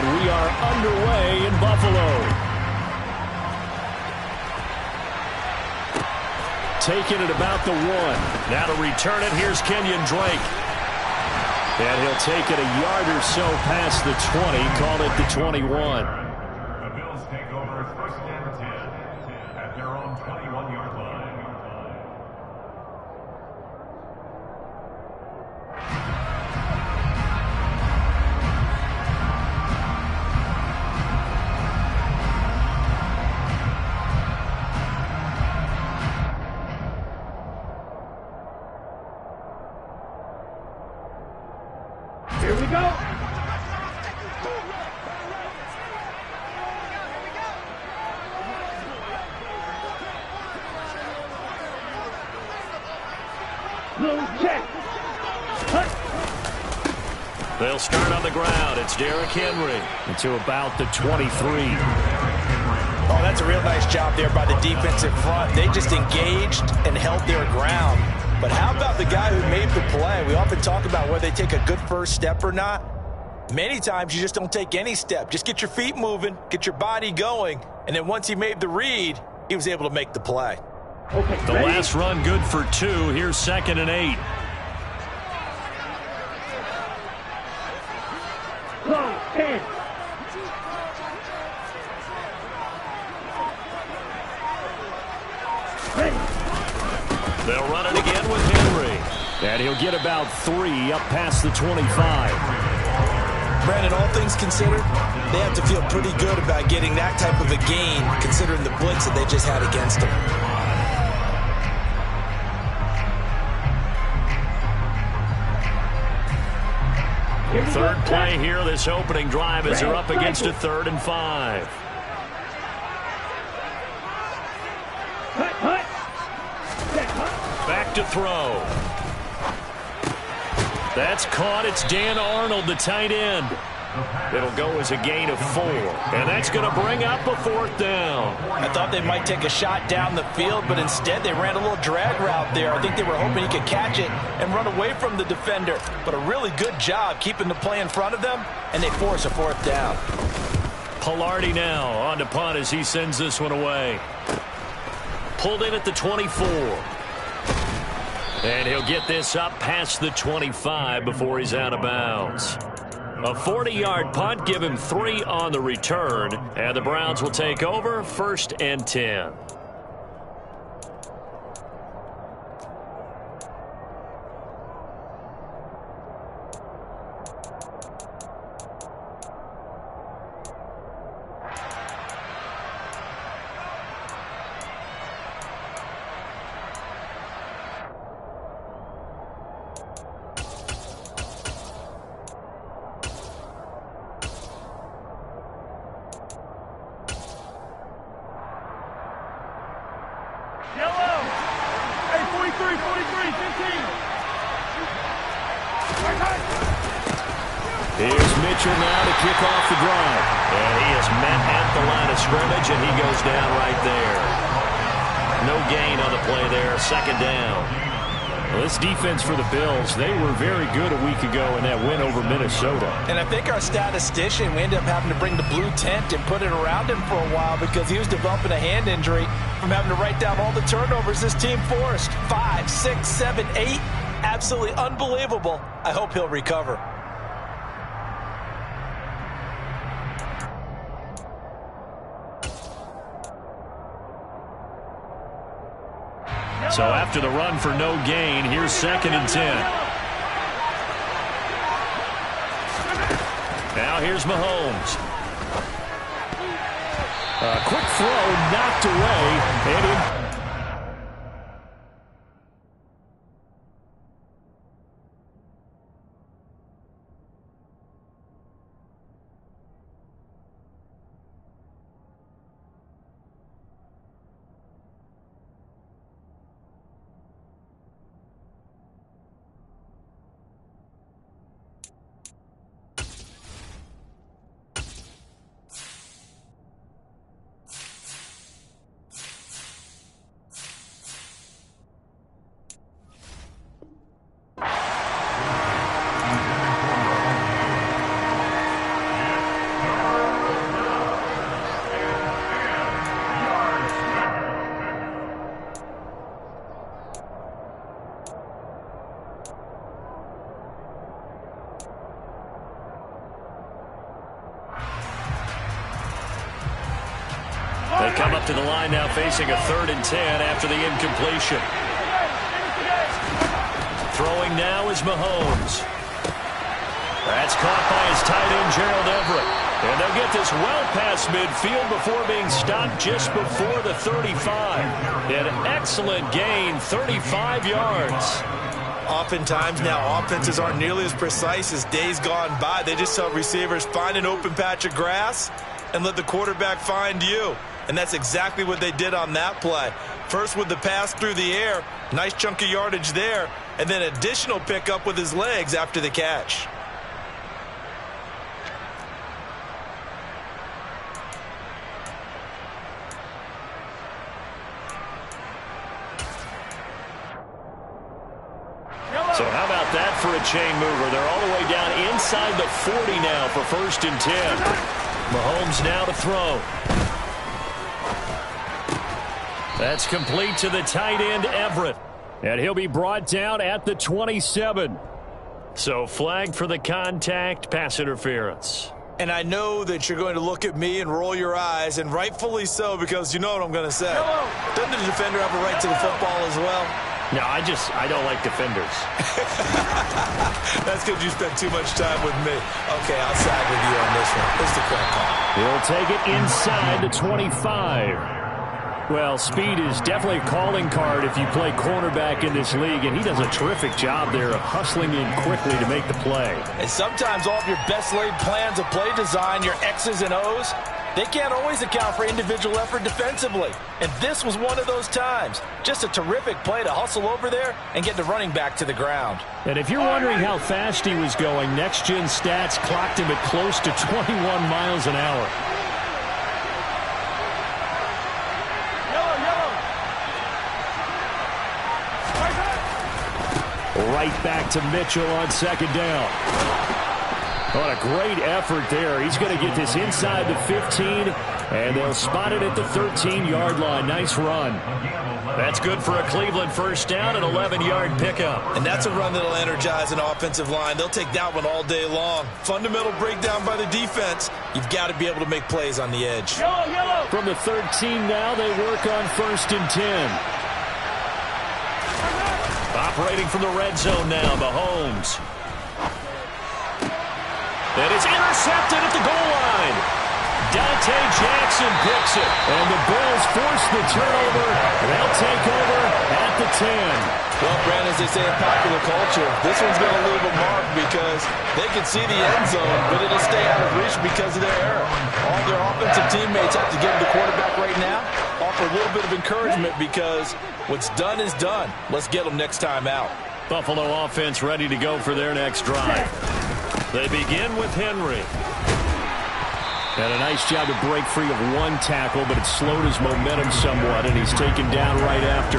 And we are underway in Buffalo. Taking it about the 1. Now to return it, here's Kenyon Drake. And he'll take it a yard or so past the 20, call it the 21. The Bills take over 1st and 10 at their own 21-yard line. Here we go. Check. They'll start on the ground. It's Derrick Henry into about the 23. Oh, that's a real nice job there by the defensive front. They just engaged and held their ground. But how about the guy who made the play? We often talk about whether they take a good first step or not. Many times you just don't take any step. Just get your feet moving, get your body going, and then once he made the read, he was able to make the play. Okay, the ready? last run good for 2. Here's 2nd and 8. Close, 10. Ready. They'll run it again with Henry. And he'll get about 3 up past the 25. Brandon, all things considered, they have to feel pretty good about getting that type of a gain, considering the blitz that they just had against them. Third play here, this opening drive as they're up against a 3rd and 5. Back to throw. That's caught. It's Dan Arnold, the tight end. It'll go as a gain of 4. And that's going to bring up a 4th down. I thought they might take a shot down the field, but instead they ran a little drag route there. I think they were hoping he could catch it and run away from the defender. But a really good job keeping the play in front of them, and they force a 4th down. Pilardi now on to punt as he sends this one away. Pulled in at the 24. And he'll get this up past the 25 before he's out of bounds. A 40-yard punt, give him 3 on the return, and the Browns will take over 1st and 10. Here's Mitchell now to kick off the drive. And he is met at the line of scrimmage, and he goes down right there. No gain on the play there, 2nd down. Well, this defense for the Bills, they were very good a week ago in that win over Minnesota. And I think our statistician, we ended up having to bring the blue tent and put it around him for a while because he was developing a hand injury from having to write down all the turnovers this team forced. 5, 6, 7, 8. Absolutely unbelievable. I hope he'll recover. So after the run for no gain, here's 2nd and 10. Now here's Mahomes. A quick throw knocked away. And back to the line now, facing a 3rd and 10 after the incompletion. Throwing now is Mahomes. That's caught by his tight end, Gerald Everett. And they'll get this well past midfield before being stopped just before the 35. An excellent gain, 35 yards. Oftentimes now, offenses aren't nearly as precise as days gone by. They just tell receivers, find an open patch of grass and let the quarterback find you. And that's exactly what they did on that play. First with the pass through the air, nice chunk of yardage there, and then additional pickup with his legs after the catch. So how about that for a chain mover? They're all the way down inside the 40 now for 1st and 10. Mahomes now to throw. That's complete to the tight end, Everett. And he'll be brought down at the 27. So flag for the contact, pass interference. And I know that you're going to look at me and roll your eyes, and rightfully so, because you know what I'm going to say. Doesn't the defender have a right to the football as well? No, I don't like defenders. That's because you spent too much time with me. Okay, I'll side with you on this one. It's the correct call. He'll take it inside the 25. Well, speed is definitely a calling card if you play cornerback in this league, and he does a terrific job there of hustling in quickly to make the play. And sometimes all of your best laid plans of play design, your X's and O's, they can't always account for individual effort defensively. And this was one of those times. Just a terrific play to hustle over there and get the running back to the ground. And if you're wondering how fast he was going, Next Gen Stats clocked him at close to 21 miles an hour. Right back to Mitchell on 2nd down. What a great effort there. He's going to get this inside the 15, and they'll spot it at the 13-yard line. Nice run. That's good for a Cleveland 1st down, an 11-yard pickup. And that's a run that'll energize an offensive line. They'll take that one all day long. Fundamental breakdown by the defense. You've got to be able to make plays on the edge. From the 13 now, they work on 1st and 10. Operating from the red zone now, Mahomes. That is intercepted at the goal line. Dante Jackson picks it. And the Bills force the turnover. They'll take over at the 10. Well, Brandon, as they say in popular culture, this one's going to leave a mark because they can see the end zone, but it'll stay out of reach because of their error. All their offensive teammates have to give the quarterback right now, offer a little bit of encouragement because what's done is done. Let's get them next time out. Buffalo offense ready to go for their next drive. They begin with Henry. And a nice job to break free of one tackle, but it slowed his momentum somewhat, and he's taken down right after.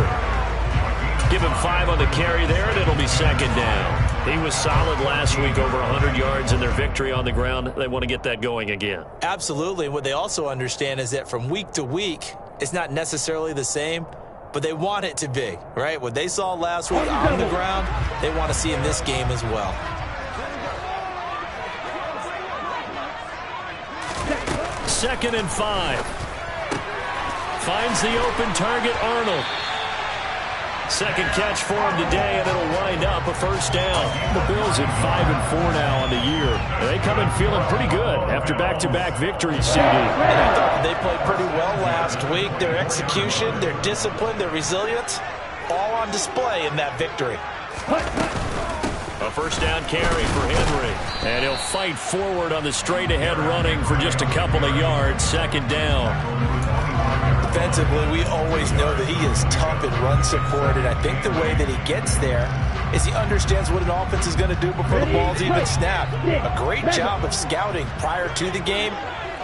Give him 5 on the carry there, and it'll be 2nd down. He was solid last week, over 100 yards in their victory on the ground. They want to get that going again. Absolutely. And what they also understand is that from week to week, it's not necessarily the same, but they want it to be, right? What they saw last week on the ground, they want to see in this game as well. 2nd and 5. Finds the open target, Arnold. Second catch for him today, and it'll wind up a 1st down. The Bills at 5-4 now on the year. They come in feeling pretty good after back-to-back victories, CD. And I thought they played pretty well last week. Their execution, their discipline, their resilience, all on display in that victory. A 1st down carry for Henry. And he'll fight forward on the straight-ahead running for just a couple of yards. 2nd down. Defensively, we always know that he is tough in run support, and I think the way that he gets there is he understands what an offense is going to do before the ball's even snapped. A great job of scouting prior to the game,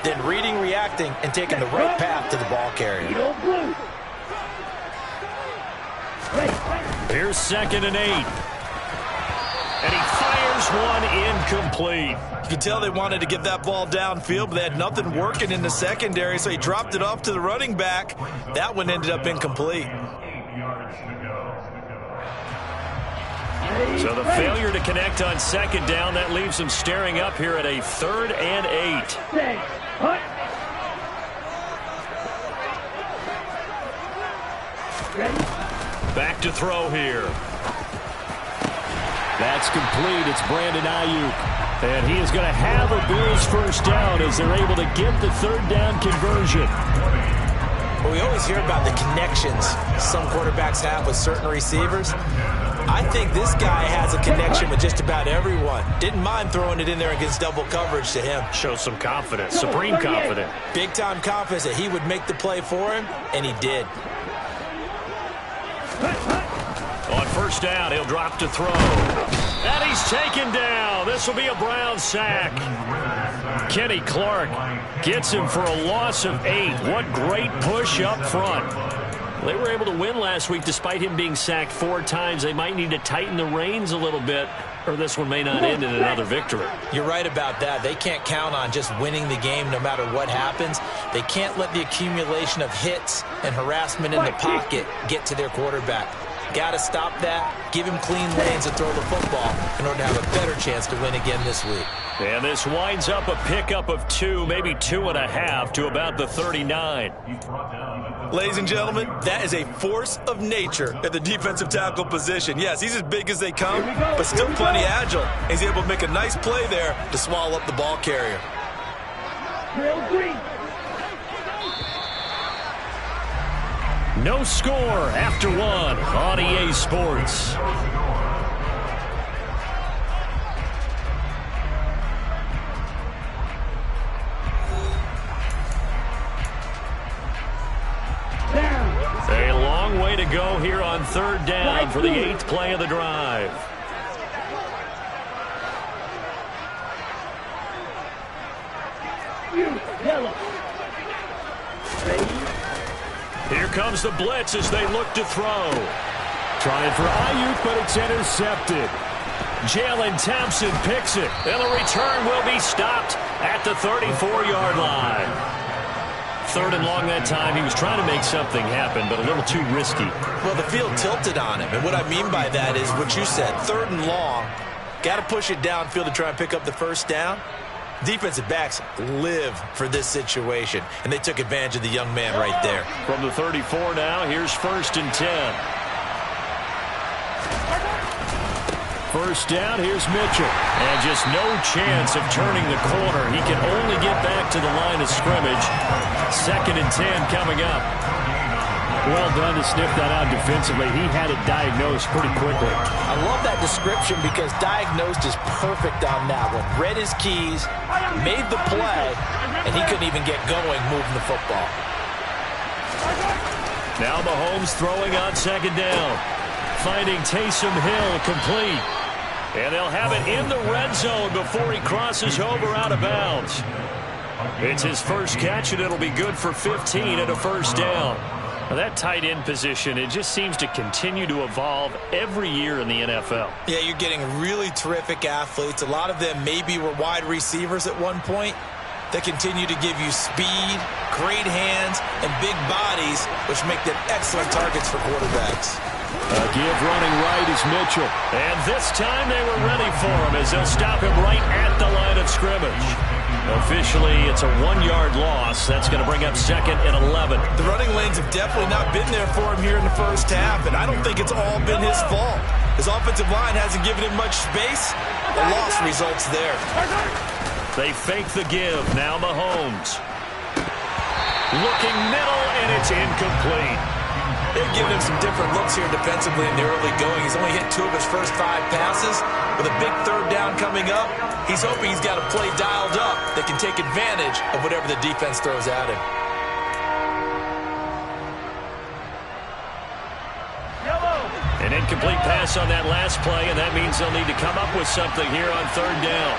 then reading, reacting, and taking the right path to the ball carrier. Here's 2nd and 8. And he fires one incomplete. You can tell they wanted to get that ball downfield, but they had nothing working in the secondary, so he dropped it off to the running back. That one ended up incomplete. So the failure to connect on 2nd down, that leaves him staring up here at a 3rd and 8. Back to throw here. That's complete. It's Brandon Ayuk. And he is going to have a Bills first down as they're able to get the third down conversion. Well, we always hear about the connections some quarterbacks have with certain receivers. I think this guy has a connection with just about everyone. Didn't mind throwing it in there against double coverage to him. Shows some confidence, supreme confidence. Big-time confidence that he would make the play for him, and he did. On first down, he'll drop to throw. And he's taken down. This will be a Brown sack. Kenny Clark gets him for a loss of 8. What great push up front. They were able to win last week despite him being sacked 4 times. They might need to tighten the reins a little bit, or this one may not end in another victory. You're right about that. They can't count on just winning the game no matter what happens. They can't let the accumulation of hits and harassment in the pocket get to their quarterback. Got to stop that, give him clean lanes to throw the football in order to have a better chance to win again this week. And this winds up a pickup of 2, maybe 2.5 to about the 39. Ladies and gentlemen, that is a force of nature at the defensive tackle position. Yes, he's as big as they come, but still plenty agile. He's able to make a nice play there to swallow up the ball carrier. Drill green. No score after 1 on EA Sports. A long way to go here on third down for the 8th play of the drive. Yellow. Here comes the blitz as they look to throw. Trying for Ayuk, but it's intercepted. Jalen Thompson picks it, and the return will be stopped at the 34-yard line. 3rd and long that time. He was trying to make something happen, but a little too risky. Well, the field tilted on him, and what I mean by that is what you said, 3rd and long. Got to push it downfield to try and pick up the first down. Defensive backs live for this situation, and they took advantage of the young man right there. From the 34 now, here's 1st and 10. First down, here's Mitchell. And just no chance of turning the corner. He can only get back to the line of scrimmage. 2nd and 10 coming up. Well done to sniff that out defensively. He had it diagnosed pretty quickly. I love that description because diagnosed is perfect on that one. Read his keys, made the play, and he couldn't even get going moving the football. Now Mahomes throwing on 2nd down. Finding Taysom Hill complete. And they'll have it in the red zone before he crosses over out of bounds. It's his first catch, and it'll be good for 15 and a first down. Now that tight end position, it just seems to continue to evolve every year in the NFL. Yeah, you're getting really terrific athletes. A lot of them maybe were wide receivers at one point. They continue to give you speed, great hands, and big bodies, which make them excellent targets for quarterbacks. A give running right is Mitchell. And this time they were ready for him as they'll stop him right at the line of scrimmage. Officially, it's a 1-yard loss. That's going to bring up 2nd and 11. The running lanes have definitely not been there for him here in the first half, and I don't think it's all been his fault. His offensive line hasn't given him much space. The loss results there. They fake the give. Now Mahomes. Looking middle, and it's incomplete. They've given him some different looks here defensively in the early going. He's only hit 2 of his first 5 passes. With a big 3rd down coming up, he's hoping he's got a play dialed up that can take advantage of whatever the defense throws at him. An incomplete pass on that last play, and that means they'll need to come up with something here on 3rd down.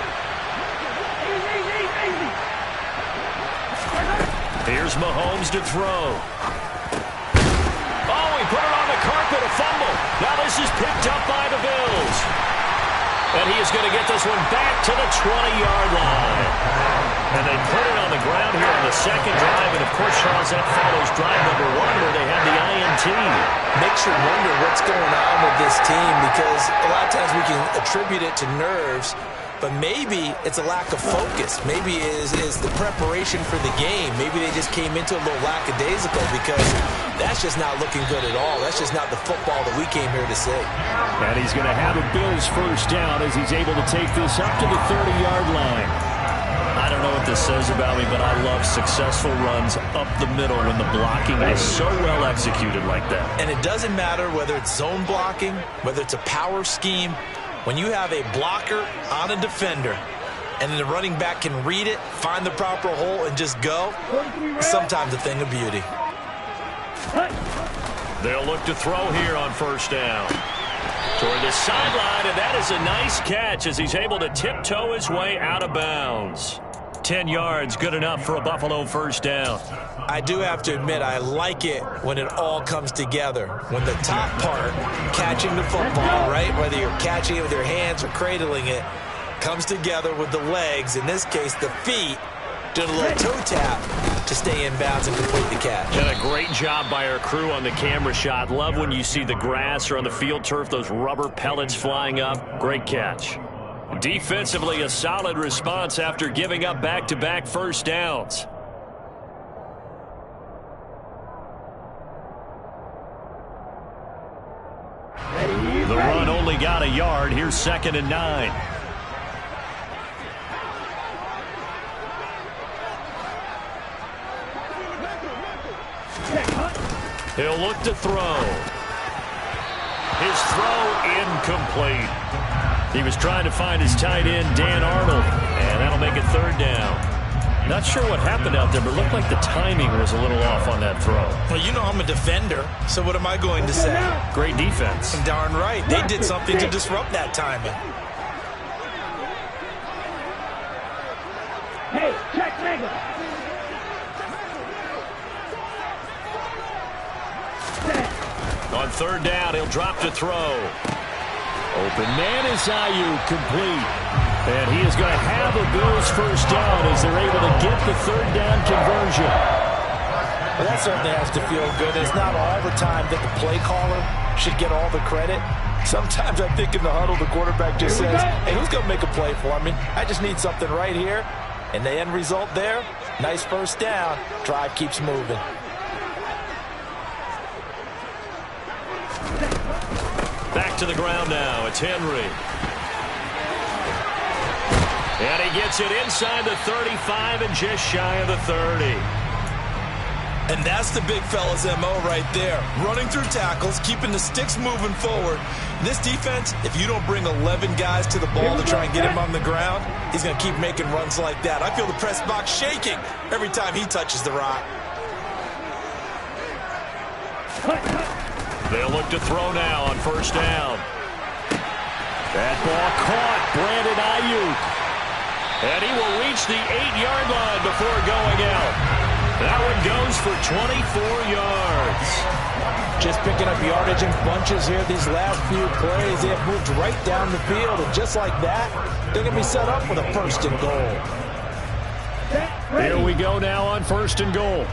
Here's Mahomes to throw. Oh, he put it on the carpet, a fumble. Now this is picked up by the Bills. And he is going to get this one back to the 20-yard line. And they put it on the ground here on the 2nd drive. And, of course, Charles, that follows drive number 1 where they had the INT. Makes you wonder what's going on with this team because a lot of times we can attribute it to nerves, but maybe it's a lack of focus. Maybe it is the preparation for the game. Maybe they just came into a little lackadaisical because that's just not looking good at all. That's just not the football that we came here to see. And he's going to have a Bills first down as he's able to take this up to the 30-yard line. I don't know what this says about me, but I love successful runs up the middle when the blocking is so well executed like that. And it doesn't matter whether it's zone blocking, whether it's a power scheme. When you have a blocker on a defender and the running back can read it, find the proper hole, and just go, sometimes a thing of beauty. They'll look to throw here on first down. Toward the sideline, and that is a nice catch as he's able to tiptoe his way out of bounds. 10 yards, good enough for a Buffalo first down. I do have to admit, I like it when it all comes together. When the top part, catching the football, right, whether you're catching it with your hands or cradling it, comes together with the legs, in this case the feet, doing a little toe tap to stay in bounds and complete the catch. And a great job by our crew on the camera shot. Love when you see the grass or on the field turf, those rubber pellets flying up. Great catch. Defensively, a solid response after giving up back-to-back first downs. The run only got a yard. Here's 2nd and 9. He'll look to throw. His throw incomplete. He was trying to find his tight end, Dan Arnold, and that'll make it 3rd down. Not sure what happened out there, but it looked like the timing was a little off on that throw. Well, you know I'm a defender, so what am I going to say? Great defense. Darn right. They did something to disrupt that timing. Hey, check Mega. On 3rd down, he'll drop to throw. Open man is Ayuk, complete. And he is going to have a Bills first down as they're able to get the 3rd down conversion. Well, that certainly has to feel good. It's not all the time that the play caller should get all the credit. Sometimes I think in the huddle, the quarterback just says, hey, who's going to make a play for me? I just need something right here. And the end result there, nice first down. Drive keeps moving. Back to the ground now. It's Henry. And he gets it inside the 35 and just shy of the 30. And that's the big fella's MO right there. Running through tackles, keeping the sticks moving forward. This defense, if you don't bring 11 guys to the ball to try and get him on the ground, he's going to keep making runs like that. I feel the press box shaking every time he touches the rock. They'll look to throw now on first down. That ball caught. Brandon Ayuk. And he will reach the 8-yard line before going out. That one goes for 24 yards. Just picking up yardage in bunches here these last few plays. They have moved right down the field. And just like that, they're going to be set up for the 1st and goal. Here we go now on 1st and goal.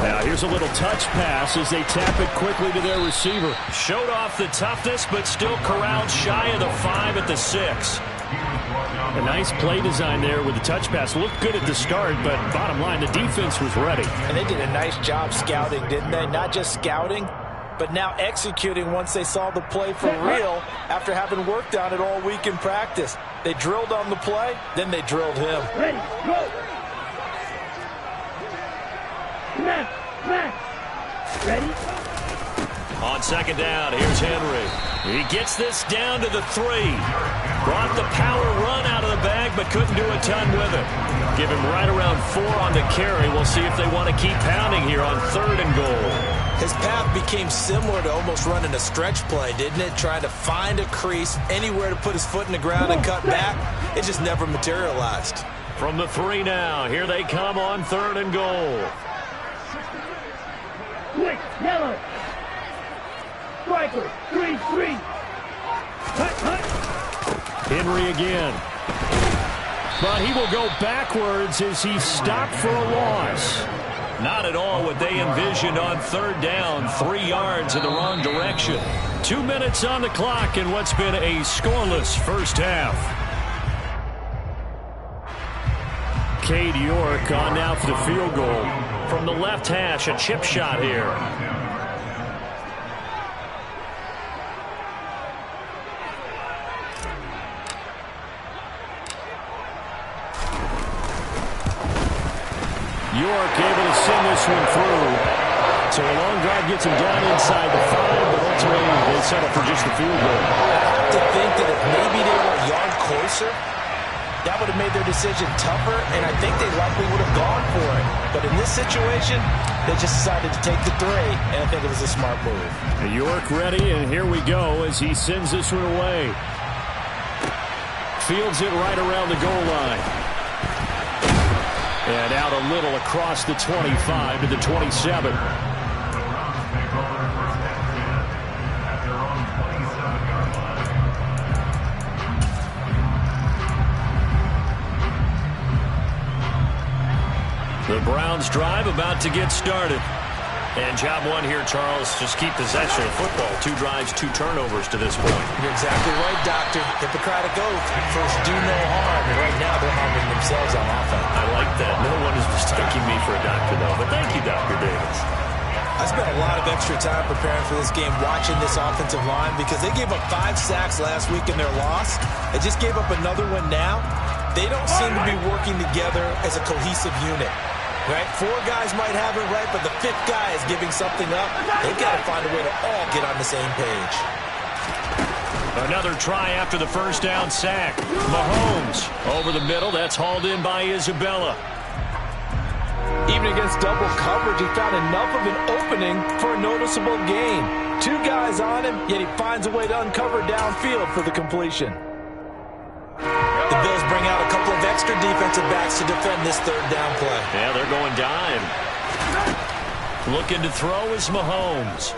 Now here's a little touch pass as they tap it quickly to their receiver. Showed off the toughness, but still corralled shy of the 5 at the 6. A nice play design there with the touch pass. Looked good at the start, but bottom line, the defense was ready. And they did a nice job scouting, didn't they? Not just scouting, but now executing once they saw the play for real after having worked on it all week in practice. They drilled on the play, then they drilled him. Ready, go. Come on. Ready? On 2nd down, here's Henry. He gets this down to the 3. Brought the power run out of the bag, but couldn't do a ton with it. Give him right around 4 on the carry. We'll see if they want to keep pounding here on 3rd and goal. His path became similar to almost running a stretch play, didn't it? Trying to find a crease, anywhere to put his foot in the ground and cut back. It just never materialized. From the 3 now, here they come on 3rd and goal. Quick, yellow. Striker, 3-3. Hut. Henry again. But he will go backwards as he's stopped for a loss. Not at all what they envisioned on 3rd down. 3 yards in the wrong direction. 2 minutes on the clock in what's been a scoreless first half. Cade York on now for the field goal. From the left hash, a chip shot here. York able to send this one through. So a long drive gets him down inside the 5, but ultimately they settle for just the field goal. I have to think that if maybe they were a yard closer, that would have made their decision tougher, and I think they likely would have gone for it. But in this situation, they just decided to take the 3, and I think it was a smart move. York ready, and here we go as he sends this one away. Fields it right around the goal line. And out a little across the 25 to the 27. The Browns drive about to get started. And job one here, Charles, just keep possession of football. 2 drives, 2 turnovers to this point. You're exactly right, Doctor. Hippocratic oath. First, do no harm. And right now, they're harming themselves on offense. I like that. No one is mistaking me for a doctor, though. But thank you, Dr. Davis. I spent a lot of extra time preparing for this game, watching this offensive line, because they gave up 5 sacks last week in their loss. They just gave up another one now. They don't seem to be working together as a cohesive unit. Right? 4 guys might have it right, but the 5th guy is giving something up. They've got to find a way to all get on the same page. Another try after the first down sack. Mahomes over the middle. That's hauled in by Isabella. Even against double coverage, he found enough of an opening for a noticeable gain. 2 guys on him, yet he finds a way to uncover downfield for the completion. The Bills bring out a couple of extra defensive backs to defend this 3rd down play. Yeah, they're going dime. Looking to throw is Mahomes.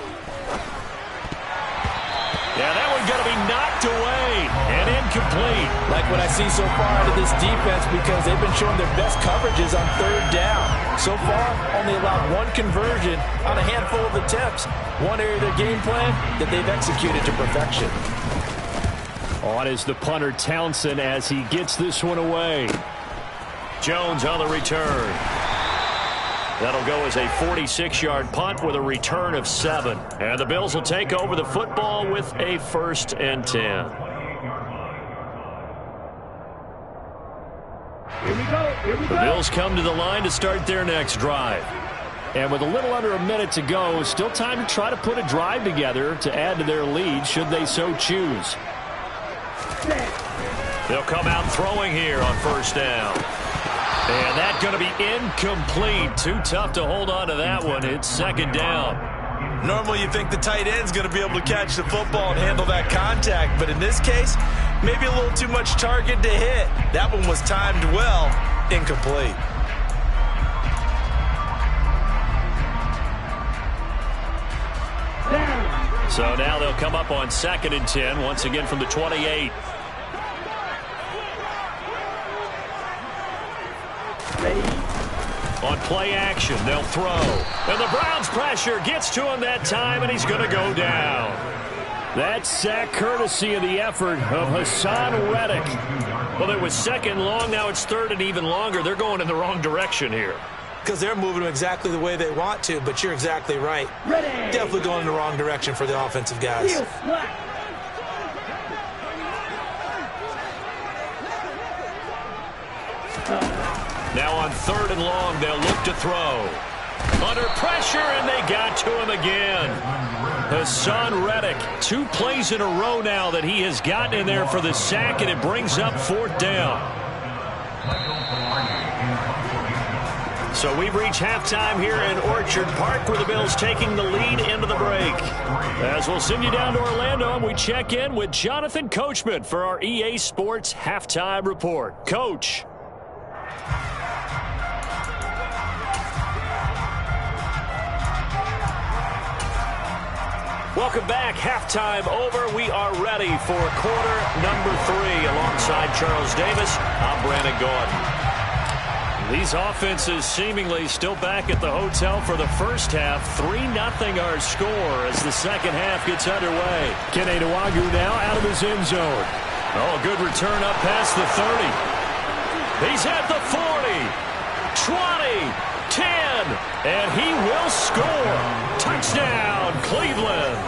Yeah, that one's going to be knocked away and incomplete. Like what I see so far out of this defense, because they've been showing their best coverages on 3rd down. So far, only allowed 1 conversion on a handful of attempts. One area of their game plan that they've executed to perfection. On is the punter Townsend as he gets this one away. Jones on the return. That'll go as a 46-yard punt with a return of 7. And the Bills will take over the football with a 1st and 10. Here we go. Here we go. The Bills come to the line to start their next drive. And with a little under a minute to go, still time to try to put a drive together to add to their lead should they so choose. They'll come out throwing here on 1st down. And that's going to be incomplete. Too tough to hold on to that one. It's 2nd down. Normally you think the tight end's going to be able to catch the football and handle that contact. But in this case, maybe a little too much target to hit. That one was timed well. Incomplete. So now they'll come up on 2nd and 10, once again from the 28. On play action, they'll throw. And the Browns pressure gets to him that time, and he's going to go down. That sack courtesy of the effort of Hassan Reddick. Well, it was 2nd long, now it's 3rd and even longer. They're going in the wrong direction here. Because they're moving them exactly the way they want to, but you're exactly right. Ready. Definitely going in the wrong direction for the offensive guys. Heel slap. Now on 3rd and long, they'll look to throw. Under pressure, and they got to him again. Hassan Reddick, 2 plays in a row now that he has gotten in there for the sack, and it brings up 4th down. So we've reached halftime here in Orchard Park, where the Bills taking the lead into the break. As we'll send you down to Orlando, and we check in with Jonathan Coachman for our EA Sports Halftime Report. Coach. Welcome back. Halftime over. We are ready for quarter number 3. Alongside Charles Davis, I'm Brandon Gordon. These offenses seemingly still back at the hotel for the first half. 3-0 our score as the second half gets underway. Kene Nwangwu now out of his end zone. Oh, good return up past the 30. He's at the 40. And he will score. Touchdown, Cleveland.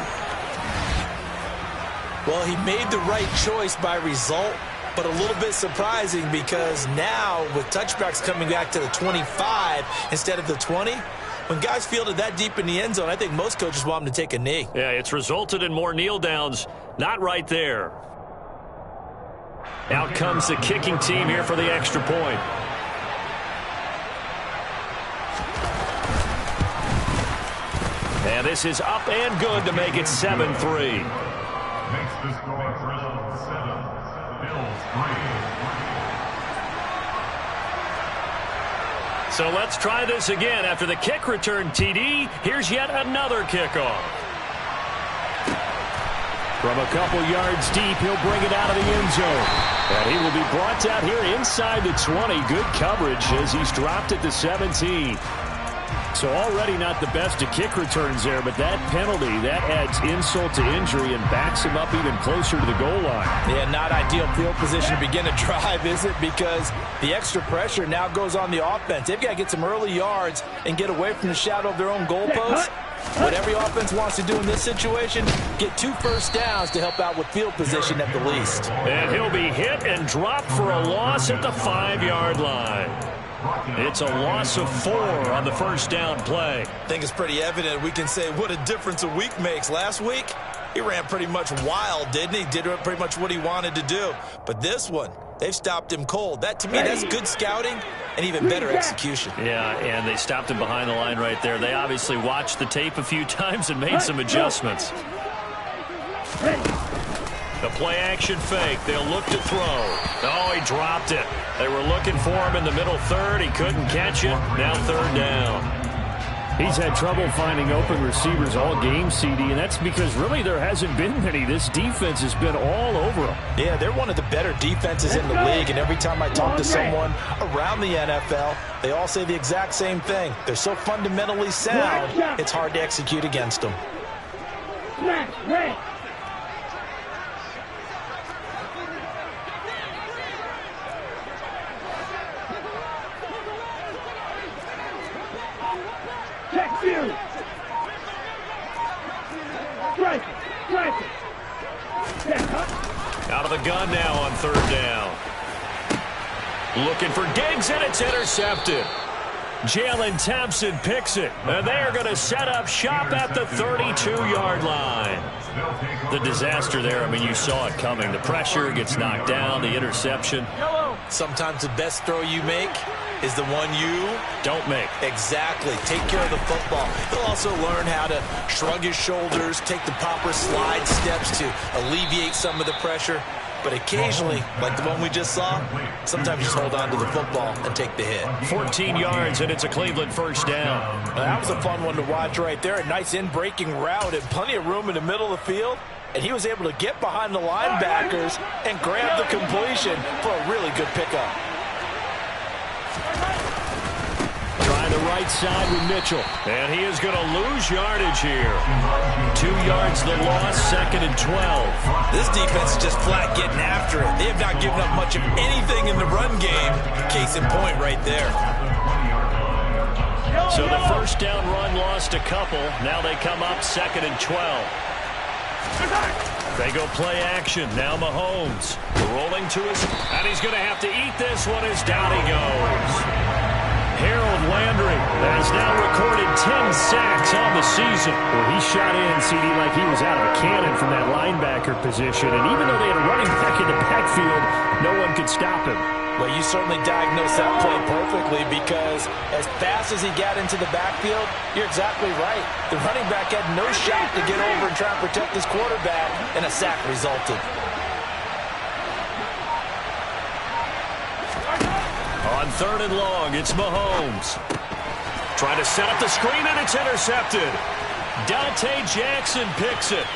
Well, he made the right choice by result, but a little bit surprising because now with touchbacks coming back to the 25 instead of the 20, when guys fielded that deep in the end zone, I think most coaches want them to take a knee. Yeah, it's resulted in more kneel downs. Not right there. Out comes the kicking team here for the extra point. And this is up and good to make it 7-3. Makes the score Browns 7, Bills 3. So let's try this again. After the kick return TD, here's yet another kickoff. From a couple yards deep, he'll bring it out of the end zone. And he will be brought out here inside the 20. Good coverage as he's dropped it to 17. So already not the best of kick returns there, but that penalty, that adds insult to injury and backs him up even closer to the goal line. Yeah, not ideal field position to begin a drive, is it? Because the extra pressure now goes on the offense. They've got to get some early yards and get away from the shadow of their own goalpost. What every offense wants to do in this situation, get 2 first downs to help out with field position at the least. And he'll be hit and dropped for a loss at the 5-yard line. It's a loss of 4 on the first down play. I think it's pretty evident. We can say what a difference a week makes. Last week, he ran pretty much wild, didn't he? Did pretty much what he wanted to do. But this one, they've stopped him cold. That, to me, that's good scouting and even better execution. Yeah, and they stopped him behind the line right there. They obviously watched the tape a few times and made some adjustments. The play action fake. They'll look to throw. Oh, he dropped it. They were looking for him in the middle third. He couldn't catch it. Now 3rd down. He's had trouble finding open receivers all game, CD, and that's because really there hasn't been many. This defense has been all over them. Yeah, they're one of the better defenses in the league, and every time I talk to someone around the NFL, they all say the exact same thing. They're so fundamentally sound, it's hard to execute against them. Out of the gun now on 3rd down. Looking for Diggs, and it's intercepted. Jalen Thompson picks it, and they are going to set up shop at the 32-yard line. The disaster there, I mean, you saw it coming. The pressure gets knocked down, the interception. Sometimes the best throw you make is the one you don't make. Exactly. Take care of the football. He'll also learn how to shrug his shoulders, take the proper slide steps to alleviate some of the pressure. But occasionally, like the one we just saw, sometimes you just hold on to the football and take the hit. 14 yards, and it's a Cleveland first down. Now, that was a fun one to watch right there. A nice in-breaking route and plenty of room in the middle of the field. And he was able to get behind the linebackers and grab the completion for a really good pickup. Trying the right side with Mitchell. And he is going to lose yardage here. 2 yards the loss, 2nd and 12. This defense is just flat getting after it. They have not given up much of anything in the run game. Case in point right there. So the first down run lost a couple. Now they come up 2nd and 12. They go play action. Now Mahomes rolling to his, and he's going to have to eat this one as down he goes. Harold Landry has now recorded 10 sacks on the season. Well, he shot in, CD, like he was out of a cannon from that linebacker position. And even though they had a running back in the backfield, no one could stop him. Well, you certainly diagnosed that play perfectly because as fast as he got into the backfield, you're exactly right. The running back had no shot to get over and try and protect his quarterback, and a sack resulted. On 3rd and long, it's Mahomes. Trying to set up the screen, and it's intercepted. Dante Jackson picks it.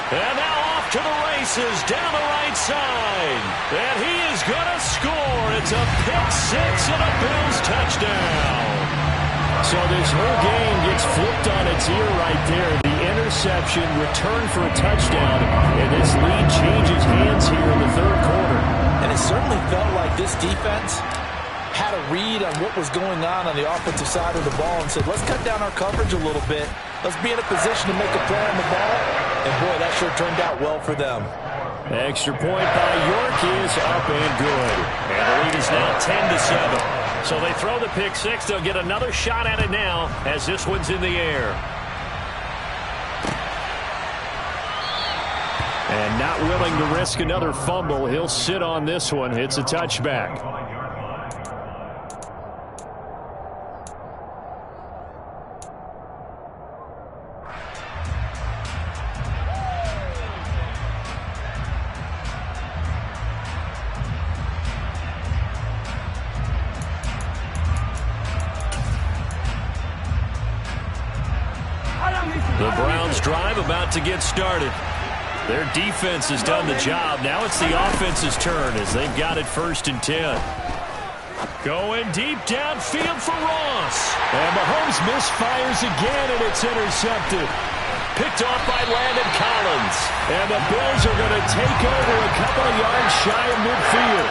And now off to the races down the right side. And he is going to score. It's a pick-6 and a Bills touchdown. So this whole game gets flipped on its ear right there. The interception, return for a touchdown, and this lead changes hands here in the 3rd quarter. And it certainly felt like this defense had a read on what was going on the offensive side of the ball and said, let's cut down our coverage a little bit. Let's be in a position to make a play on the ball. And, boy, that sure turned out well for them. Extra point by York is up and good. And the lead is now 10-7. So they throw the pick six. They'll get another shot at it now as this one's in the air. And not willing to risk another fumble. He'll sit on this one. It's a touchback. The Browns drive about to get started. Their defense has done the job. Now it's the offense's turn as they've got it 1st and 10. Going deep downfield for Ross. And Mahomes misfires again, and it's intercepted. Picked off by Landon Collins. And the Bills are going to take over a couple of yards shy of midfield.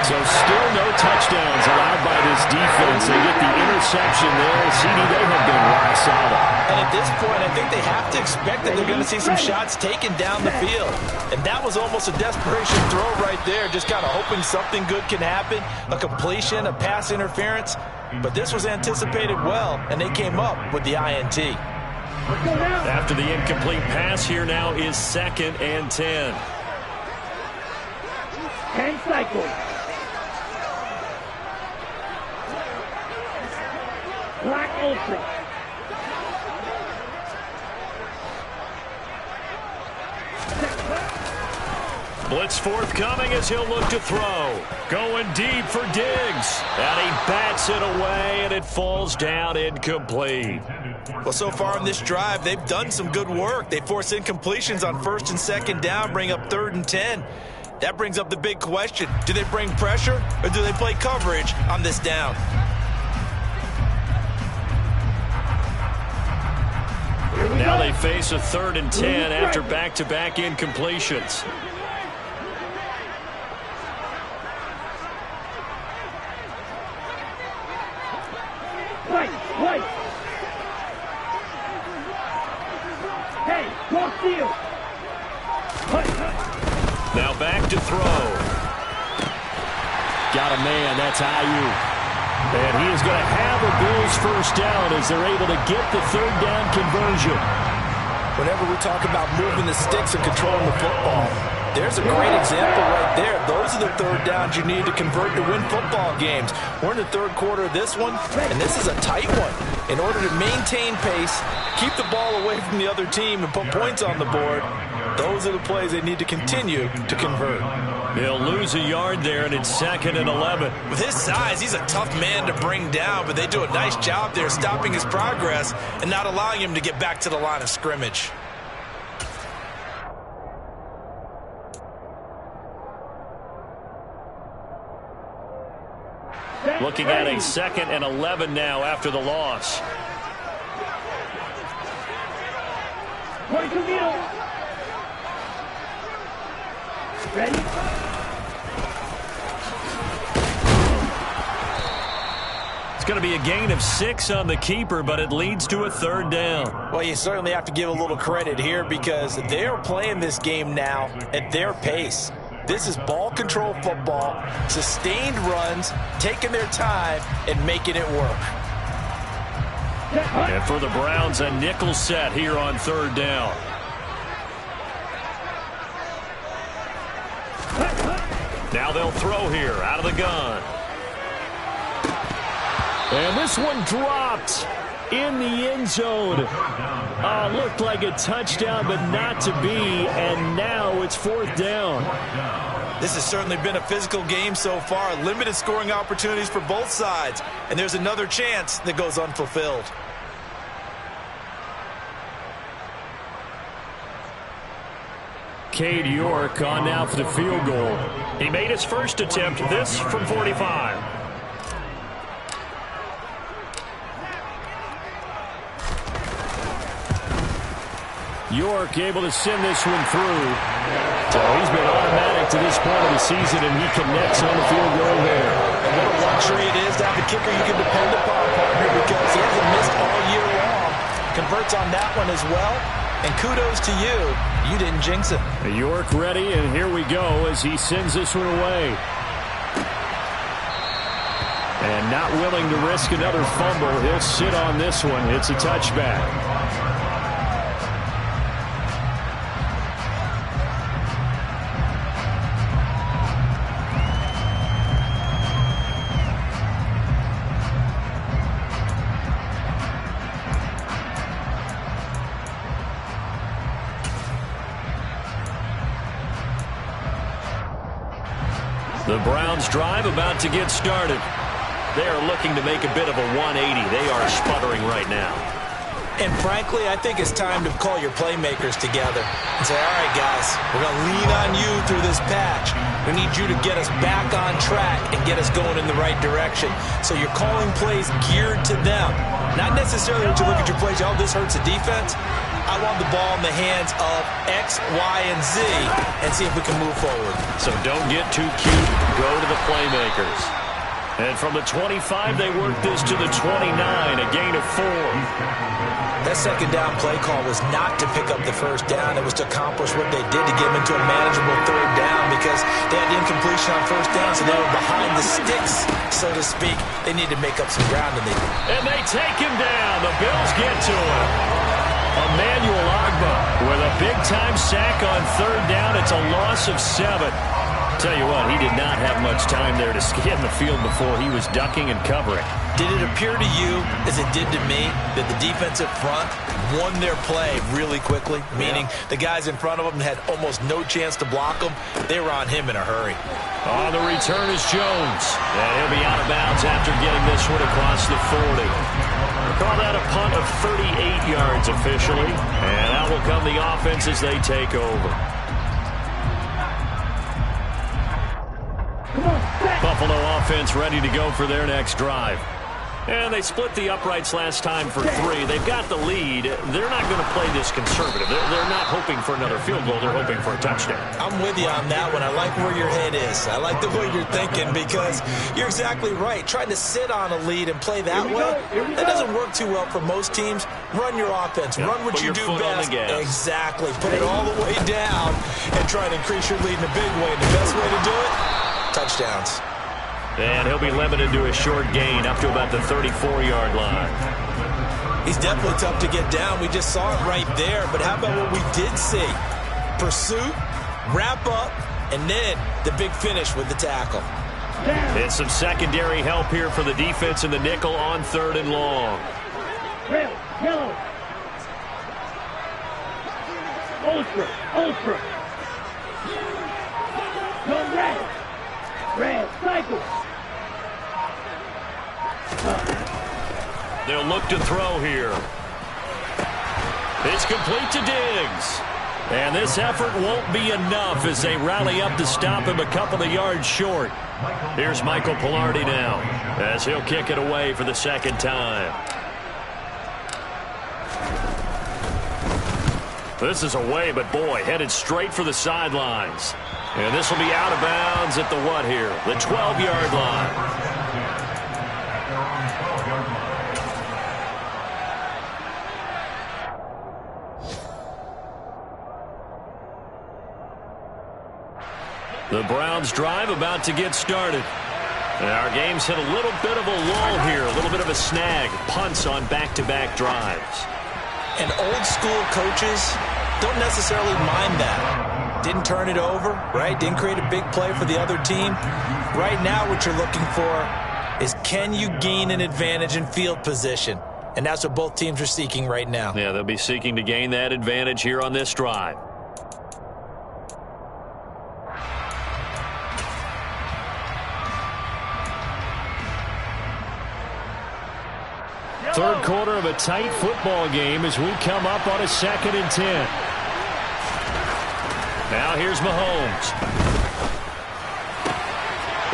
So still no touchdowns allowed by this defense. They get the interception there. CD, they have been rock solid. And at this point, I think they have to expect that they're going to see some shots taken down the field. And that was almost a desperation throw right there, just kind of hoping something good can happen, a completion, a pass interference. But this was anticipated well, and they came up with the INT. After the incomplete pass, here now is 2nd and 10. 10 cycles. Black Ultra. Blitz forthcoming as he'll look to throw. Going deep for Diggs. And he bats it away, and it falls down incomplete. Well, so far in this drive, they've done some good work. They force incompletions on 1st and 2nd down, bring up 3rd and 10. That brings up the big question. Do they bring pressure, or do they play coverage on this down? Now they face a 3rd and 10 after back-to-back incompletions. White. Hey, cross field. Now back to throw. Got a man. That's Ayuk. And he is going to have a Bills 1st down as they're able to get the 3rd down conversion. Whenever we talk about moving the sticks and controlling the football, there's a great example right there. Those are the 3rd downs you need to convert to win football games. We're in the 3rd quarter of this one, and this is a tight one. In order to maintain pace, keep the ball away from the other team, and put points on the board, those are the plays they need to continue to convert. They'll lose a yard there, and it's 2nd and 11. With his size, he's a tough man to bring down, but they do a nice job there stopping his progress and not allowing him to get back to the line of scrimmage. Looking at a 2nd and 11 now after the loss. Ready? It's going to be a gain of 6 on the keeper, but it leads to a 3rd down. Well, you certainly have to give a little credit here because they're playing this game now at their pace. This is ball control football, sustained runs, taking their time, and making it work. And for the Browns, a nickel set here on 3rd down. Now they'll throw here out of the gun. And this one dropped in the end zone. Looked like a touchdown, but not to be. And now it's 4th down. This has certainly been a physical game so far. Limited scoring opportunities for both sides. And there's another chance that goes unfulfilled. Cade York on now for the field goal. He made his first attempt, this from 45. York able to send this one through. So he's been automatic to this point of the season, and he connects on the field goal there. what a luxury it is to have a kicker you can depend upon, partner, because he hasn't missed all year long. Converts on that one as well. And kudos to you. You didn't jinx it. York ready, and here we go as he sends this one away. And not willing to risk another fumble. He'll sit on this one. It's a touchback. The Browns drive about to get started. They are looking to make a bit of a 180. They are sputtering right now. And frankly, I think it's time to call your playmakers together and say, all right, guys, we're going to lean on you through this patch. We need you to get us back on track and get us going in the right direction. So you're calling plays geared to them. Not necessarily to look at your plays, oh, this hurts the defense. I want the ball in the hands of X, Y, and Z and see if we can move forward. So don't get too cute. Go to the playmakers. And from the 25, they work this to the 29, a gain of 4. That second down play call was not to pick up the first down. It was to accomplish what they did to get them into a manageable third down because they had the incompletion on first down, so they were behind the sticks, so to speak. They need to make up some ground. And they take him down. The Bills get to him. Emmanuel Ogbah with a big-time sack on third down. It's a loss of 7. Tell you what, he did not have much time there to get in the field before he was ducking and covering. Did it appear to you, as it did to me, that the defensive front won their play really quickly? Meaning the guys in front of them had almost no chance to block him. They were on him in a hurry. On the return is Jones. And he'll be out of bounds after getting this one across the 40. Call that a punt of 38 yards officially. And out will come the offense as they take over. Buffalo offense ready to go for their next drive. And they split the uprights last time for 3. They've got the lead. They're not going to play this conservative. They're not hoping for another field goal. They're hoping for a touchdown. I'm with you on that one. I like where your head is. I like the way you're thinking because you're exactly right. Trying to sit on a lead and play that way, that doesn't work too well for most teams. Run your offense. Yeah, run what you do best. Exactly. Put it all the way down and try to increase your lead in a big way. And the best way to do it, touchdowns. And he'll be limited to a short gain up to about the 34-yard line. He's definitely tough to get down. We just saw it right there. But how about what we did see? Pursuit, wrap up, and then the big finish with the tackle. It's some secondary help here for the defense in the nickel on 3rd and long. Red, yellow. Ultra. Go red. Red, cycle. They'll look to throw here. It's complete to Diggs. And this effort won't be enough as they rally up to stop him a couple of yards short. Here's Michael Pilardi now as he'll kick it away for the second time. This is away, but boy, headed straight for the sidelines. And this will be out of bounds at the what here? The 12-yard line. The Browns drive about to get started. And our game's hit a little bit of a lull here, a little bit of a snag. Punts on back-to-back drives. And old school coaches don't necessarily mind that. Didn't turn it over, right? Didn't create a big play for the other team. Right now what you're looking for is can you gain an advantage in field position? And that's what both teams are seeking right now. Yeah, they'll be seeking to gain that advantage here on this drive. Third quarter of a tight football game as we come up on a 2nd and 10. Now here's Mahomes.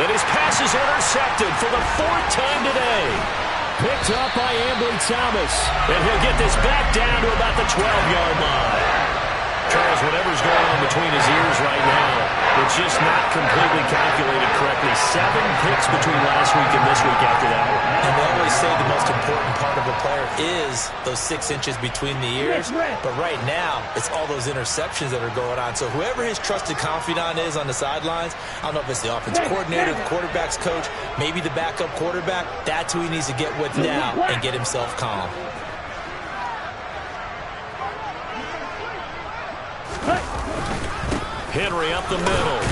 And his pass is intercepted for the 4th time today. Picked up by Ambry Thomas. And he'll get this back down to about the 12-yard line. Charles, whatever's going on between his ears right now, It's just not completely calculated correctly. 7 picks between last week and this week after that one. And they always say the most important part of a player is those 6 inches between the ears. But right now, it's all those interceptions that are going on. So whoever his trusted confidant is on the sidelines, I don't know if it's the offense coordinator, the quarterback's coach, maybe the backup quarterback, that's who he needs to get with now and get himself calm. Henry up the middle.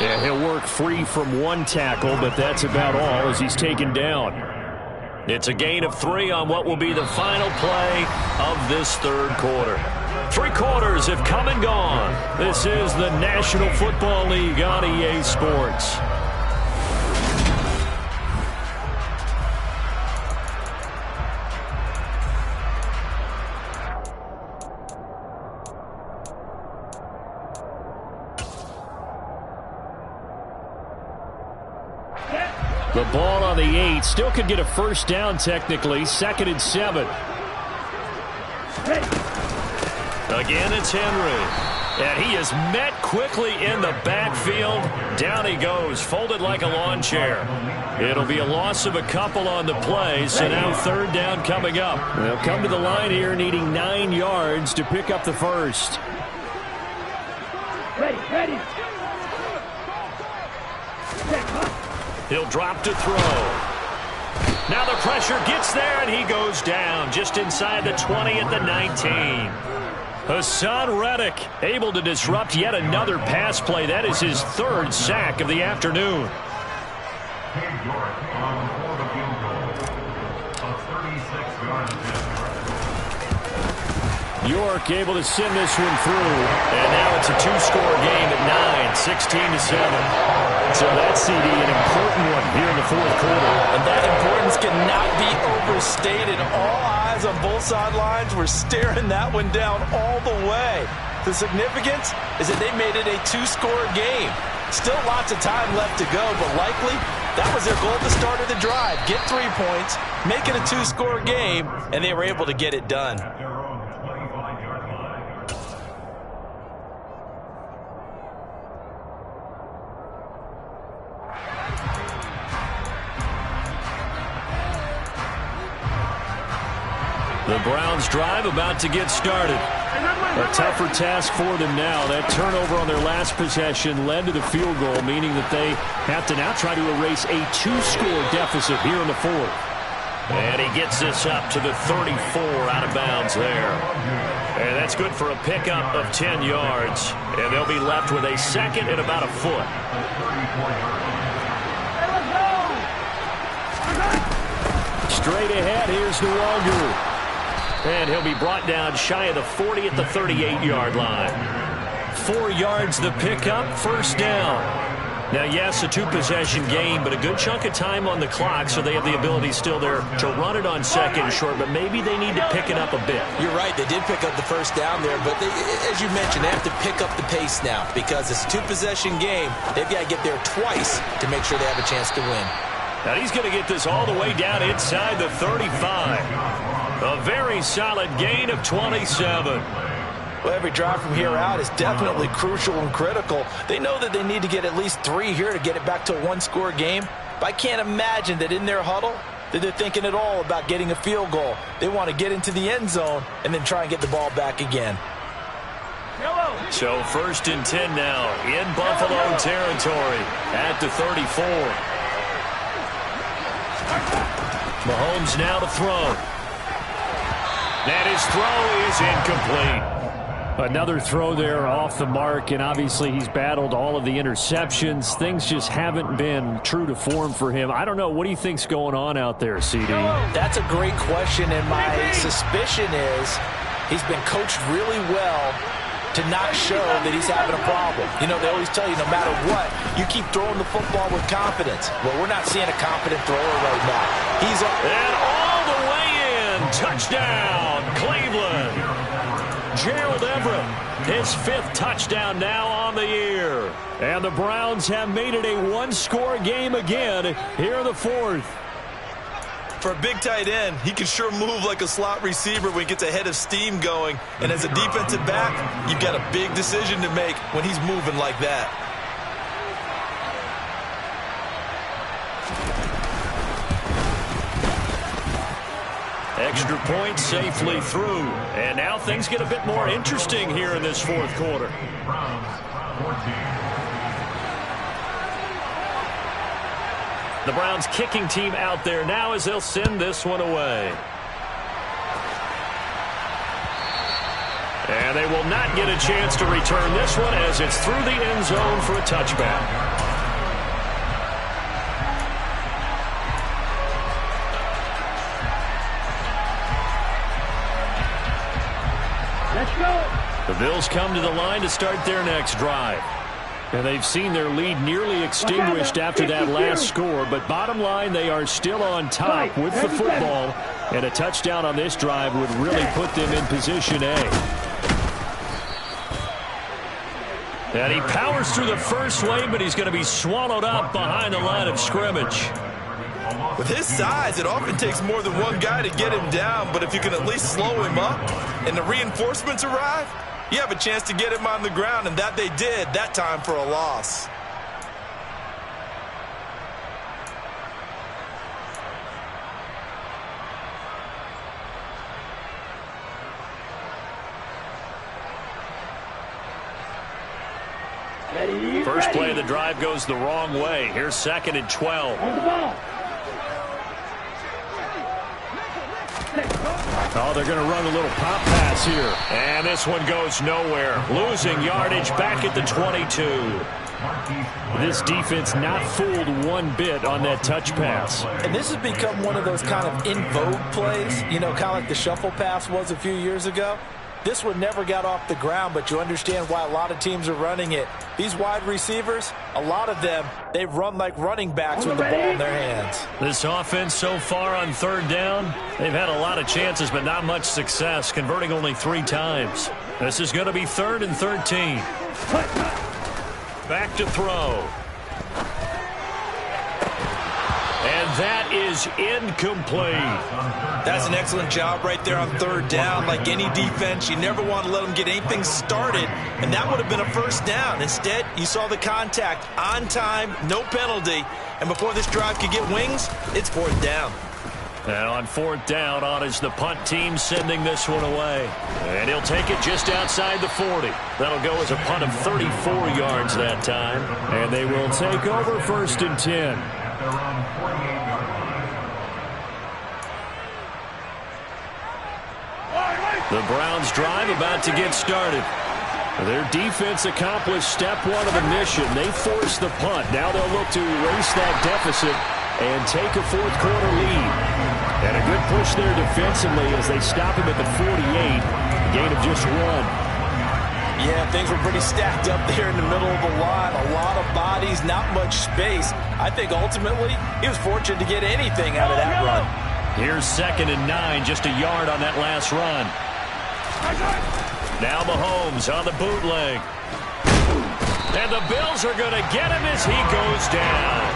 Yeah, he'll work free from 1 tackle, but that's about all as he's taken down. It's a gain of 3 on what will be the final play of this third quarter. 3 quarters have come and gone. This is the National Football League on EA Sports. The ball on the 8. Still could get a first down technically. 2nd and 7. Again, it's Henry. And he is met quickly in the backfield. Down he goes, folded like a lawn chair. It'll be a loss of a couple on the play, so now 3rd down coming up. They'll come to the line here needing 9 yards to pick up the first. Ready. He'll drop to throw. Now the pressure gets there, and he goes down just inside the 20 at the 19. Hassan Reddick able to disrupt yet another pass play. That is his 3rd sack of the afternoon. York able to send this one through. And now it's a 2-score game at 9, 16-7. So that CD, an important one here in the 4th quarter. And that importance cannot be overstated. All eyes on both sidelines were staring that one down all the way. The significance is that they made it a 2-score game. Still lots of time left to go, but likely that was their goal at the start of the drive. Get 3 points, make it a 2-score game, and they were able to get it done. The Browns drive about to get started. A tougher task for them now. That turnover on their last possession led to the field goal, meaning that they have to now try to erase a 2-score deficit here in the 4th. And he gets this up to the 34 out of bounds there. And that's good for a pickup of 10 yards. And they'll be left with a 2nd and about a foot. Straight ahead, here's Nwogu. And he'll be brought down shy of the 40 at the 38-yard line. 4 yards the pickup, 1st down. Now, yes, a 2-possession game, but a good chunk of time on the clock, so they have the ability still there to run it on 2nd and short, but maybe they need to pick it up a bit. You're right, they did pick up the 1st down there, but as you mentioned, they have to pick up the pace now because it's a 2-possession game. They've got to get there twice to make sure they have a chance to win. Now he's going to get this all the way down inside the 35. A very solid gain of 27. Well, every drive from here out is definitely crucial and critical. They know that they need to get at least 3 here to get it back to a 1-score game. But I can't imagine that in their huddle that they're thinking at all about getting a field goal. They want to get into the end zone and then try and get the ball back again. So 1st and 10 now in Buffalo territory at the 34. Mahomes now to throw. And his throw is incomplete. Another throw there off the mark, and obviously he's battled all of the interceptions. Things just haven't been true to form for him. I don't know. What do you think's going on out there, CD? That's a great question, and my suspicion is he's been coached really well to not show that he's having a problem. You know, they always tell you no matter what, you keep throwing the football with confidence. Well, we're not seeing a confident thrower right now. He's and all the way in. Touchdown, Cleveland. Gerald Everett, his 5th touchdown now on the year. And the Browns have made it a 1-score game again here in the 4th. For a big tight end, he can sure move like a slot receiver when he gets a head of steam going. And as a defensive back, you've got a big decision to make when he's moving like that. Extra point safely through. And now things get a bit more interesting here in this fourth quarter. The Browns kicking team out there now as they'll send this one away. And they will not get a chance to return this one as it's through the end zone for a touchback. Let's go. The Bills come to the line to start their next drive. And they've seen their lead nearly extinguished after that last score. But bottom line, they are still on top with the football. And a touchdown on this drive would really put them in position A. And he powers through the first wave, but he's going to be swallowed up behind the line of scrimmage. With his size, it often takes more than one guy to get him down. But if you can at least slow him up and the reinforcements arrive, you have a chance to get him on the ground, and that they did, that time for a loss. First play of the drive goes the wrong way. Here's 2nd and 12. On the ball. Oh, they're going to run a little pop pass here. And this one goes nowhere. Losing yardage back at the 22. This defense not fooled one bit on that touch pass. And this has become one of those kind of in vogue plays, you know, kind of like the shuffle pass was a few years ago. This one never got off the ground, but you understand why a lot of teams are running it. These wide receivers, a lot of them, they run like running backs with the ball in their hands. This offense so far on 3rd down, they've had a lot of chances, but not much success, converting only 3 times. This is going to be 3rd and 13. Back to throw. And that is incomplete. That's an excellent job right there on 3rd down. Like any defense, you never want to let them get anything started, and that would have been a 1st down. Instead, you saw the contact on time, no penalty, and before this drive could get wings, it's 4th down. Now on 4th down, on is the punt team sending this one away. And he'll take it just outside the 40. That'll go as a punt of 34 yards that time. And they will take over 1st and 10. The Browns drive about to get started. Their defense accomplished step 1 of the mission. They forced the punt. Now they'll look to erase that deficit and take a 4th quarter lead. And a good push there defensively as they stop him at the 48. A gain of just 1. Yeah, things were pretty stacked up there in the middle of the line. A lot of bodies, not much space. I think ultimately he was fortunate to get anything out of that run. Here's 2nd and 9, just a yard on that last run. Now Mahomes on the bootleg. And the Bills are going to get him as he goes down.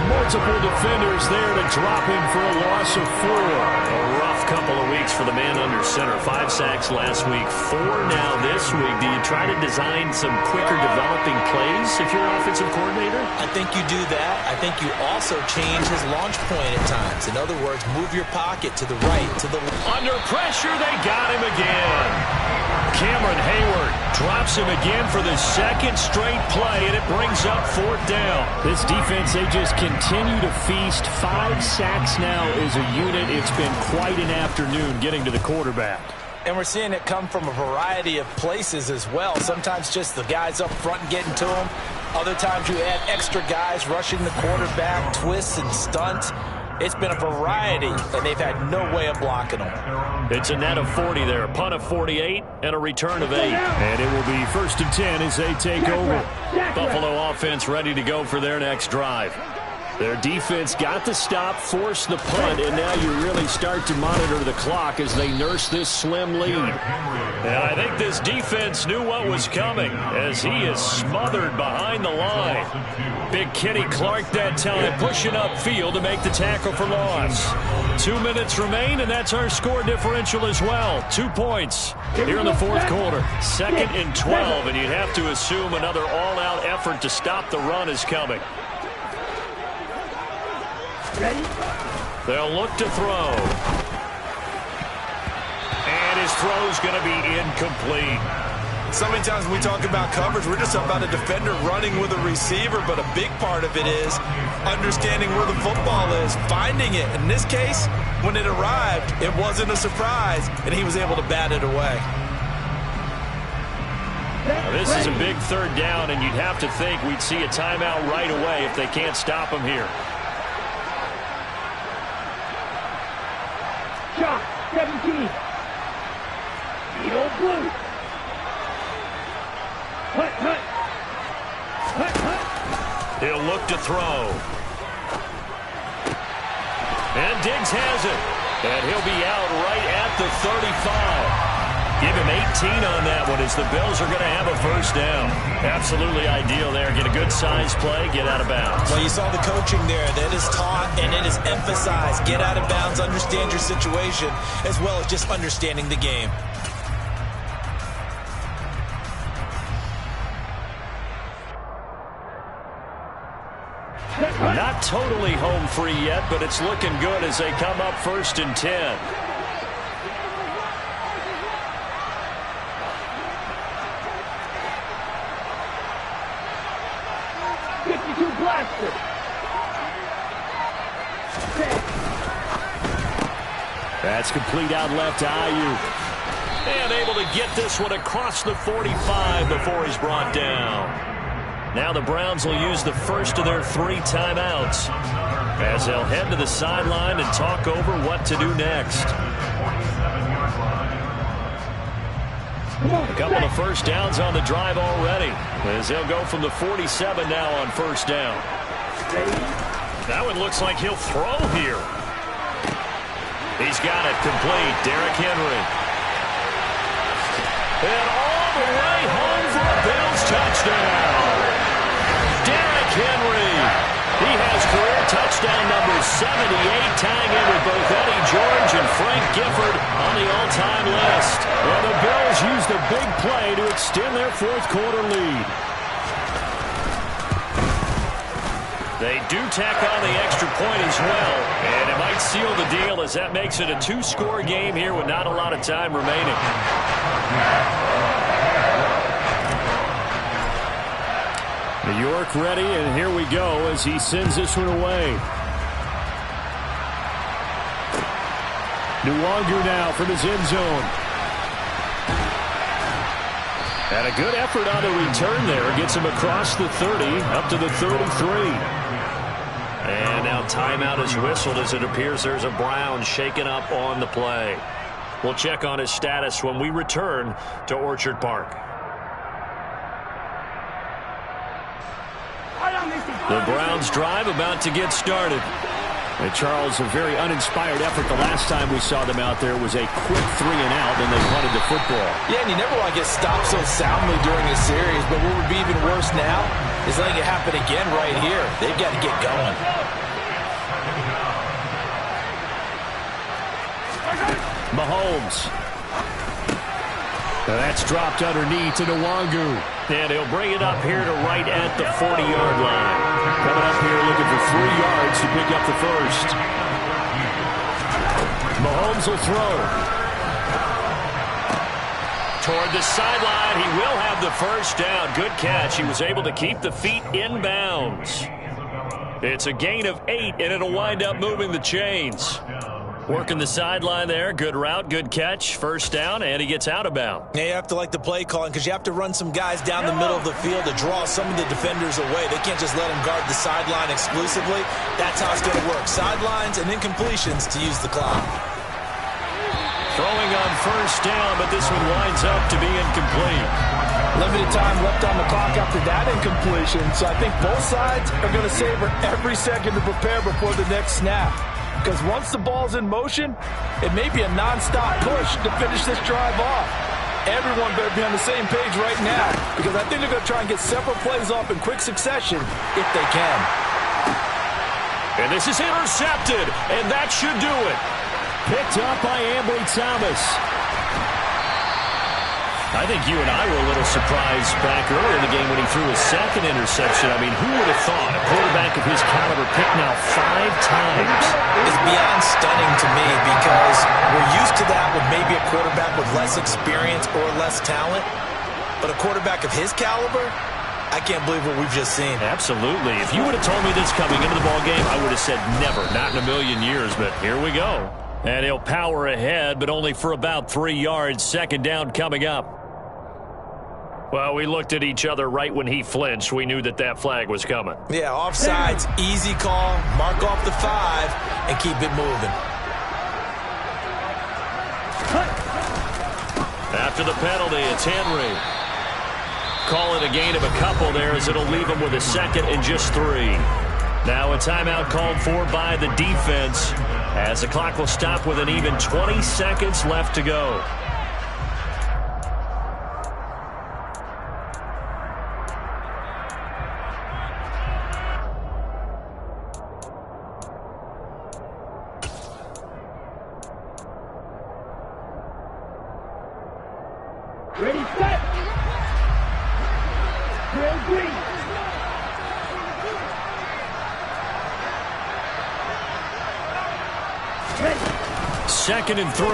Multiple defenders there to drop him for a loss of 4. A rough couple of weeks for the man under center. 5 sacks last week, 4 now this week. Do you try to design some quicker developing plays if you're an offensive coordinator? I think you do that. I think you also change his launch point at times. In other words, move your pocket to the right, to the left. Under pressure, they got him again. Cameron Hayward drops him again for the 2nd straight play, and it brings up 4th down. This defense, they just continue to feast. 5 sacks now as a unit. It's been quite an afternoon getting to the quarterback. And we're seeing it come from a variety of places as well. Sometimes just the guys up front getting to him. Other times you add extra guys rushing the quarterback, twists and stunts. It's been a variety, and they've had no way of blocking them. It's a net of 40 there, a punt of 48, and a return of 8. And it will be 1st and 10 as they take over. Buffalo offense ready to go for their next drive. Their defense got the stop, forced the punt, and now you really start to monitor the clock as they nurse this slim lead. And I think this defense knew what was coming as he is smothered behind the line. Big Kenny Clark that time pushing upfield to make the tackle for loss. 2 minutes remain, and that's our score differential as well. 2 points here in the fourth quarter. 2nd and 12, and you'd have to assume another all-out effort to stop the run is coming. Ready? They'll look to throw. And his throw's going to be incomplete. So many times when we talk about coverage, we're just about a defender running with a receiver, but a big part of it is understanding where the football is, finding it. In this case, when it arrived, it wasn't a surprise, and he was able to bat it away. Now, this is a big 3rd down, and you'd have to think we'd see a timeout right away if they can't stop him here. Shot, 17. Eagle blue. Hut, hut. Hut, hut. He'll look to throw. And Diggs has it. And he'll be out right at the 35. Give him 18 on that one as the Bills are going to have a 1st down. Absolutely ideal there. Get a good size play, get out of bounds. Well, you saw the coaching there. That is taught and it is emphasized. Get out of bounds, understand your situation, as well as just understanding the game. Not totally home free yet, but it's looking good as they come up 1st and 10. That's complete out left to Ayuk. And able to get this one across the 45 before he's brought down. Now the Browns will use the first of their 3 timeouts as they'll head to the sideline and talk over what to do next. A couple of 1st downs on the drive already as they'll go from the 47 now on 1st down. That one looks like he'll throw here. He's got it complete. Derrick Henry. And all the way home for a Bills touchdown. Derrick Henry. He has career touchdown number 78, tying in with both Eddie George and Frank Gifford on the all-time list. Well, the Bills used a big play to extend their 4th quarter lead. They do tack on the extra point as well, and it might seal the deal as that makes it a 2-score game here with not a lot of time remaining. New York ready, and here we go as he sends this one away. Nwangu now from his end zone. And a good effort on the return there. Gets him across the 30, up to the 33. And now timeout is whistled as it appears there's a Brown shaken up on the play. We'll check on his status when we return to Orchard Park. The Browns drive about to get started. And Charles, a very uninspired effort. The last time we saw them out there was a quick 3 and out, and they punted the football. Yeah, and you never want to get stopped so soundly during a series, but what would be even worse now is letting it happen again right here. They've got to get going. Mahomes. Now that's dropped underneath to Nwangu. And he'll bring it up here to right at the 40-yard line. Coming up here looking for 3 yards to pick up the 1st. Mahomes will throw. Toward the sideline, he will have the 1st down. Good catch. He was able to keep the feet in bounds. It's a gain of 8, and it'll wind up moving the chains. Working the sideline there. Good route, good catch. 1st down, and he gets out of bounds. Yeah, you have to like the play calling because you have to run some guys down the middle of the field to draw some of the defenders away. They can't just let them guard the sideline exclusively. That's how it's going to work. Sidelines and then completions to use the clock. Throwing on 1st down, but this one winds up to be incomplete. Limited time left on the clock after that incompletion, so I think both sides are going to savor every second to prepare before the next snap. Because once the ball's in motion, it may be a non-stop push to finish this drive off. Everyone better be on the same page right now, because I think they're going to try and get several plays off in quick succession if they can. And this is intercepted, and that should do it. Picked up by Ambry Thomas. I think you and I were a little surprised back earlier in the game when he threw his second interception. I mean, who would have thought a quarterback of his caliber picked now 5 times? It's beyond stunning to me because we're used to that with maybe a quarterback with less experience or less talent. But a quarterback of his caliber, I can't believe what we've just seen. Absolutely. If you would have told me this coming into the ballgame, I would have said never, not in a million years. But here we go. And he'll power ahead, but only for about 3 yards. Second down coming up. Well, we looked at each other right when he flinched. We knew that that flag was coming. Yeah, offsides, easy call, mark off the 5, and keep it moving. After the penalty, it's Henry. Call it a gain of a couple there as it'll leave him with a second and just 3. Now a timeout called for by the defense as the clock will stop with an even 20 seconds left to go. Ready, set. Drill green. Ready. Second and 3.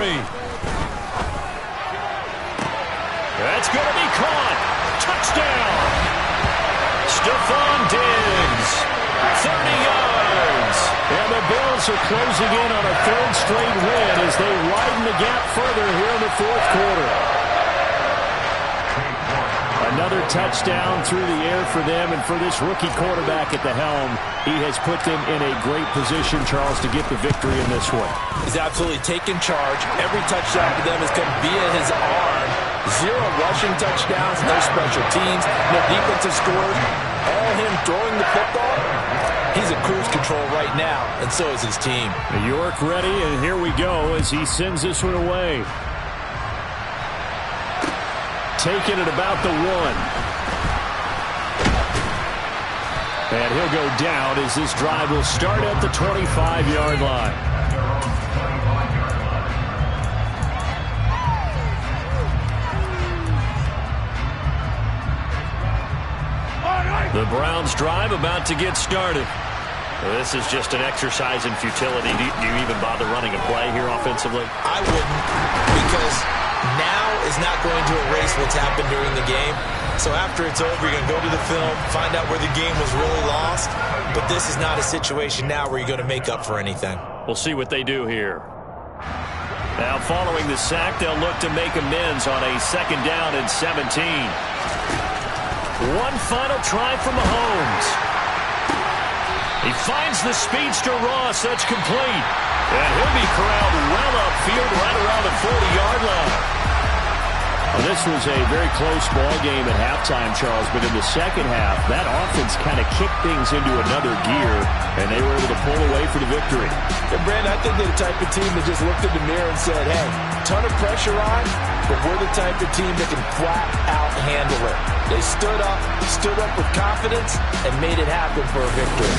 That's going to be caught. Touchdown. Stephon Diggs. 30 yards. And the Bills are closing in on a 3rd straight win as they widen the gap further here in the 4th quarter. Another touchdown through the air for them, and for this rookie quarterback at the helm, he has put them in a great position, Charles, to get the victory in this one. He's absolutely taken charge. Every touchdown for them has come via his arm. 0 rushing touchdowns, no special teams, no defensive scores. All him throwing the football. He's in cruise control right now, and so is his team. York ready, and here we go as he sends this one away. Taking it about the 1. And he'll go down as this drive will start at the 25-yard line. The Browns drive about to get started. This is just an exercise in futility. Do you even bother running a play here offensively? I wouldn't, because now is not going to erase what's happened during the game. So after it's over, you're going to go to the film, find out where the game was really lost. But this is not a situation now where you're going to make up for anything. We'll see what they do here. Now following the sack, they'll look to make amends on a 2nd down and 17. One final try from Mahomes. He finds the speedster Ross. That's complete. And he'll be corralled well upfield right around the 40-yard line. Well, this was a very close ball game at halftime, Charles, but in the second half, that offense kind of kicked things into another gear, and they were able to pull away for the victory. And Brandon, I think they're the type of team that just looked in the mirror and said, hey, ton of pressure on, but we're the type of team that can flat out handle it. They stood up with confidence, and made it happen for a victory.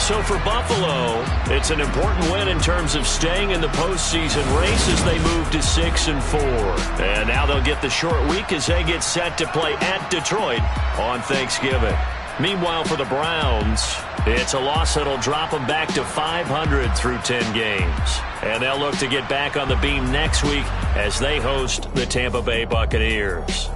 So for Buffalo, it's an important win in terms of staying in the postseason race as they move to 6-4. And now they'll get the short week as they get set to play at Detroit on Thanksgiving. Meanwhile, for the Browns, it's a loss that'll drop them back to 500 through 10 games. And they'll look to get back on the beam next week as they host the Tampa Bay Buccaneers.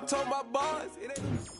I told my boys, it ain't...